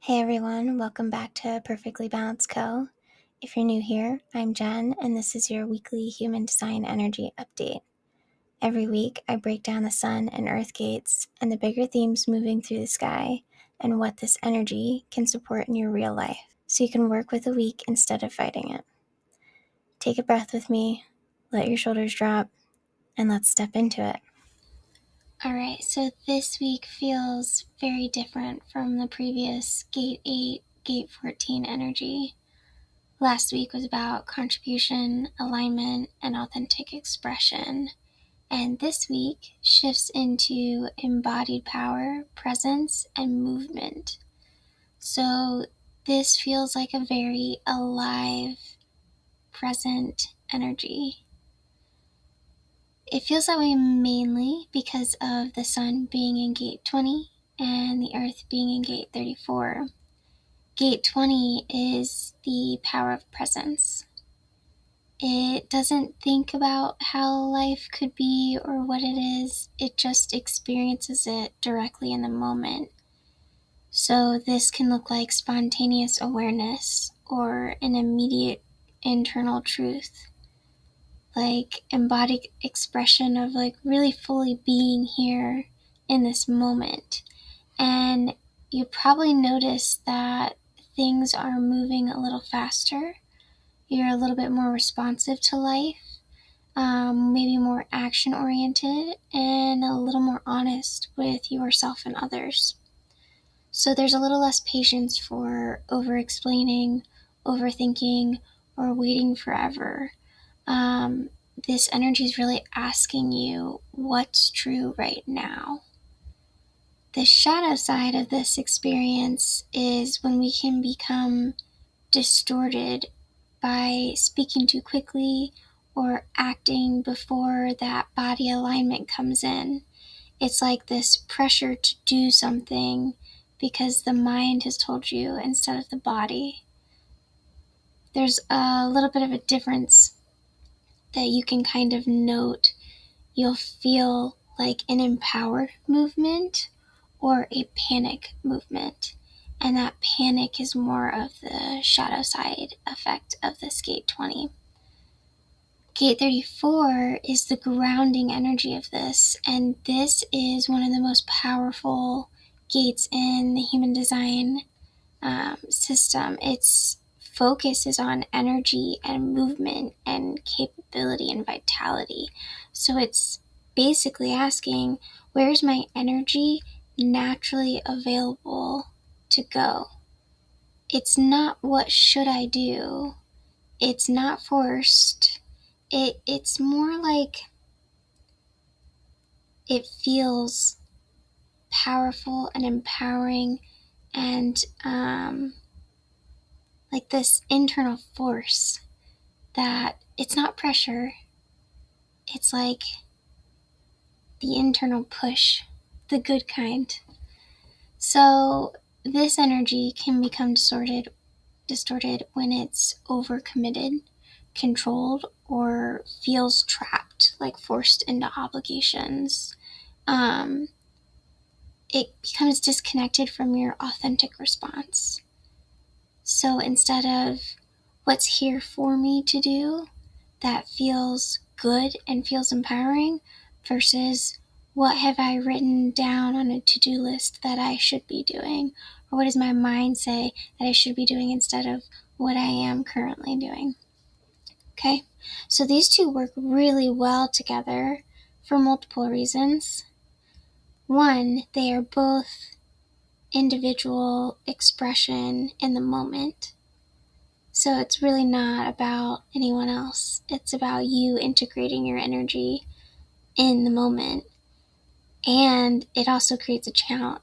Hey everyone, welcome back to Perfectly Balanced Co. If you're new here, I'm Jen, and this is your weekly human design energy update. Every week, I break down the sun and earth gates and the bigger themes moving through the sky and what this energy can support in your real life, so you can work with the week instead of fighting it. Take a breath with me, let your shoulders drop, and let's step into it. Alright, so this week feels very different from the previous Gate 8, Gate 14 energy. Last week was about contribution, alignment, and authentic expression. And this week shifts into embodied power, presence, and movement. So this feels like a very alive, present energy. It feels that way mainly because of the sun being in gate 20 and the earth being in gate 34. Gate 20 is the power of presence. It doesn't think about how life could be or what it is, it just experiences it directly in the moment. So this can look like spontaneous awareness or an immediate internal truth, like embodied expression of like really fully being here in this moment. And you probably notice that things are moving a little faster. You're a little bit more responsive to life, maybe more action oriented, and a little more honest with yourself and others. So there's a little less patience for over explaining, overthinking, or waiting forever. This energy is really asking you what's true right now. The shadow side of this experience is when we can become distorted by speaking too quickly or acting before that body alignment comes in. It's like this pressure to do something because the mind has told you instead of the body. There's a little bit of a difference that you can kind of note. You'll feel like an empowered movement or a panic movement. And that panic is more of the shadow side effect of this gate 20. Gate 34 is the grounding energy of this, and this is one of the most powerful gates in the human design system. Its focus is on energy and movement and capability and vitality. So it's basically asking, where's my energy naturally available to go? It's not what should I do. It's not forced. It's more like it feels powerful and empowering and like this internal force that it's not pressure. It's like the internal push, the good kind. So this energy can become distorted when it's overcommitted, controlled, or feels trapped, like forced into obligations. It becomes disconnected from your authentic response. So instead of what's here for me to do that feels good and feels empowering versus what have I written down on a to-do list that I should be doing, or what does my mind say that I should be doing instead of what I am currently doing. Okay, so these two work really well together for multiple reasons. One, they are both individual expression in the moment. So it's really not about anyone else. It's about you integrating your energy in the moment. And it also creates a channel.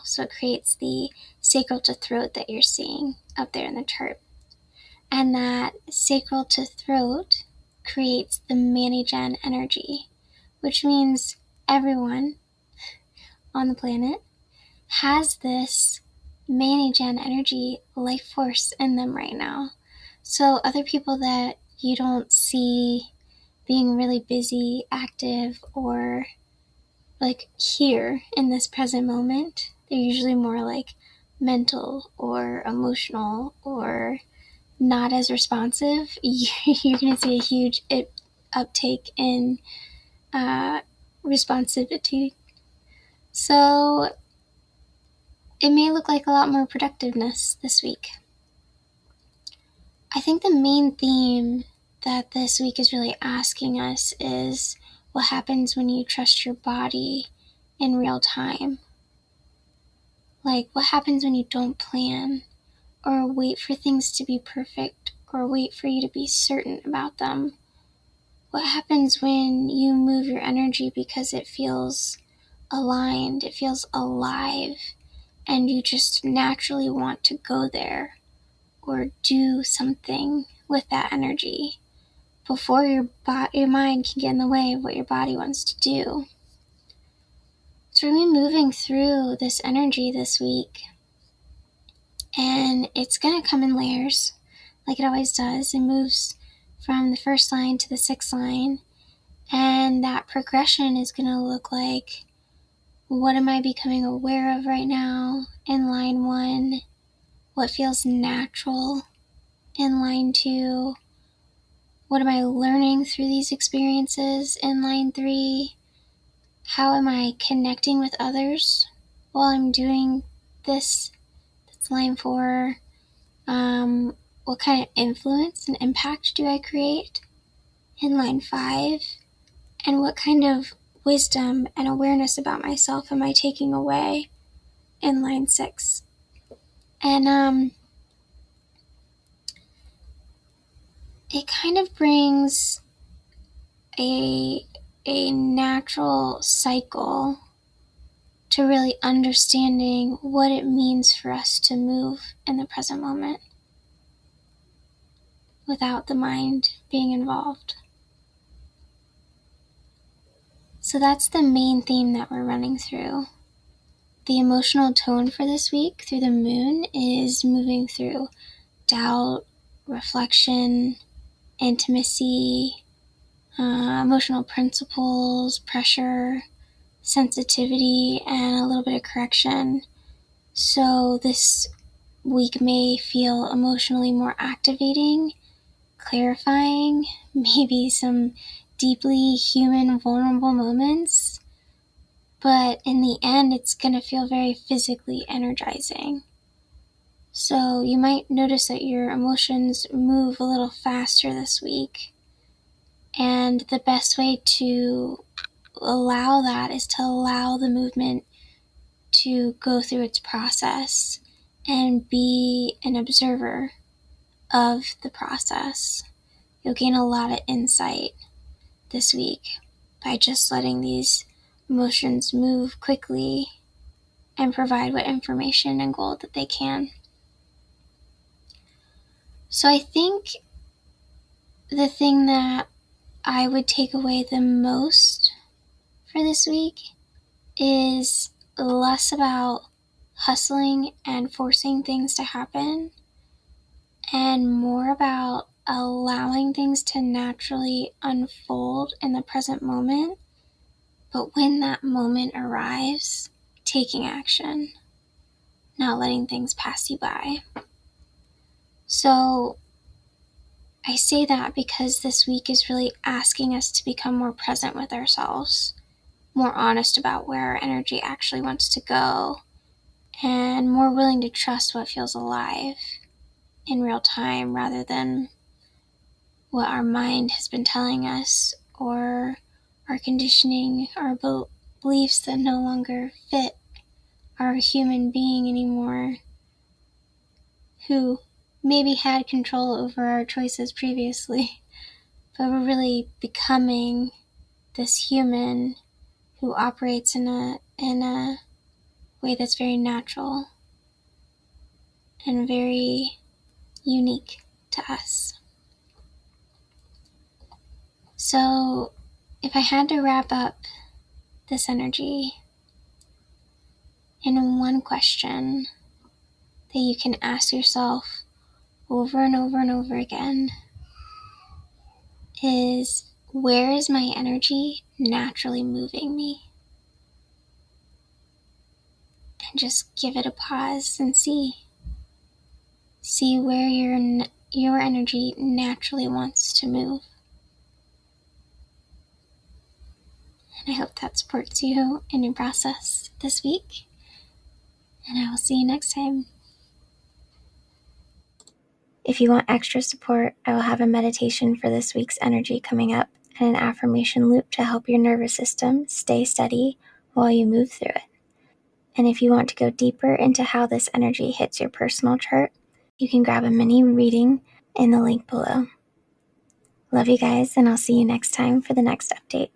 So it creates the sacral to throat that you're seeing up there in the chart. And that sacral to throat creates the Mani-Gen energy, which means everyone on the planet has this Mani-Gen energy life force in them right now. So other people that you don't see being really busy, active, or like here in this present moment, they're usually more like mental or emotional or not as responsive, you're going to see a huge uptake in responsivity. So it may look like a lot more productiveness this week. I think the main theme that this week is really asking us is what happens when you trust your body in real time. Like, what happens when you don't plan or wait for things to be perfect or wait for you to be certain about them? What happens when you move your energy because it feels aligned, it feels alive, and you just naturally want to go there or do something with that energy before your mind can get in the way of what your body wants to do? So we're really moving through this energy this week, and it's going to come in layers like it always does. It moves from the first line to the sixth line, and that progression is going to look like, what am I becoming aware of right now in line 1? What feels natural in line 2? What am I learning through these experiences in line 3? How am I connecting with others while I'm doing this? That's line 4. What kind of influence and impact do I create in line 5? And what kind of wisdom and awareness about myself am I taking away in line 6? And it kind of brings a natural cycle to really understanding what it means for us to move in the present moment without the mind being involved. So that's the main theme that we're running through. The emotional tone for this week through the moon is moving through doubt, reflection, intimacy, emotional principles, pressure, sensitivity, and a little bit of correction. So this week may feel emotionally more activating, clarifying, maybe some deeply human, vulnerable moments. But in the end, it's going to feel very physically energizing. So you might notice that your emotions move a little faster this week. And the best way to allow that is to allow the movement to go through its process and be an observer of the process. You'll gain a lot of insight this week by just letting these emotions move quickly and provide what information and gold that they can. So I think the thing that I would take away the most for this week is less about hustling and forcing things to happen and more about allowing things to naturally unfold in the present moment. But when that moment arrives, taking action, not letting things pass you by. So I say that because this week is really asking us to become more present with ourselves, more honest about where our energy actually wants to go, and more willing to trust what feels alive in real time rather than what our mind has been telling us or our conditioning, our beliefs that no longer fit our human being anymore, who maybe had control over our choices previously, but we're really becoming this human who operates in a way that's very natural and very unique to us. So if I had to wrap up this energy in one question that you can ask yourself over and over and over again, is, where is my energy naturally moving me? and just give it a pause and see where your energy naturally wants to move. And I hope that supports you in your process this week. And I will see you next time. If you want extra support, I will have a meditation for this week's energy coming up and an affirmation loop to help your nervous system stay steady while you move through it. And if you want to go deeper into how this energy hits your personal chart, you can grab a mini reading in the link below. Love you guys, and I'll see you next time for the next update.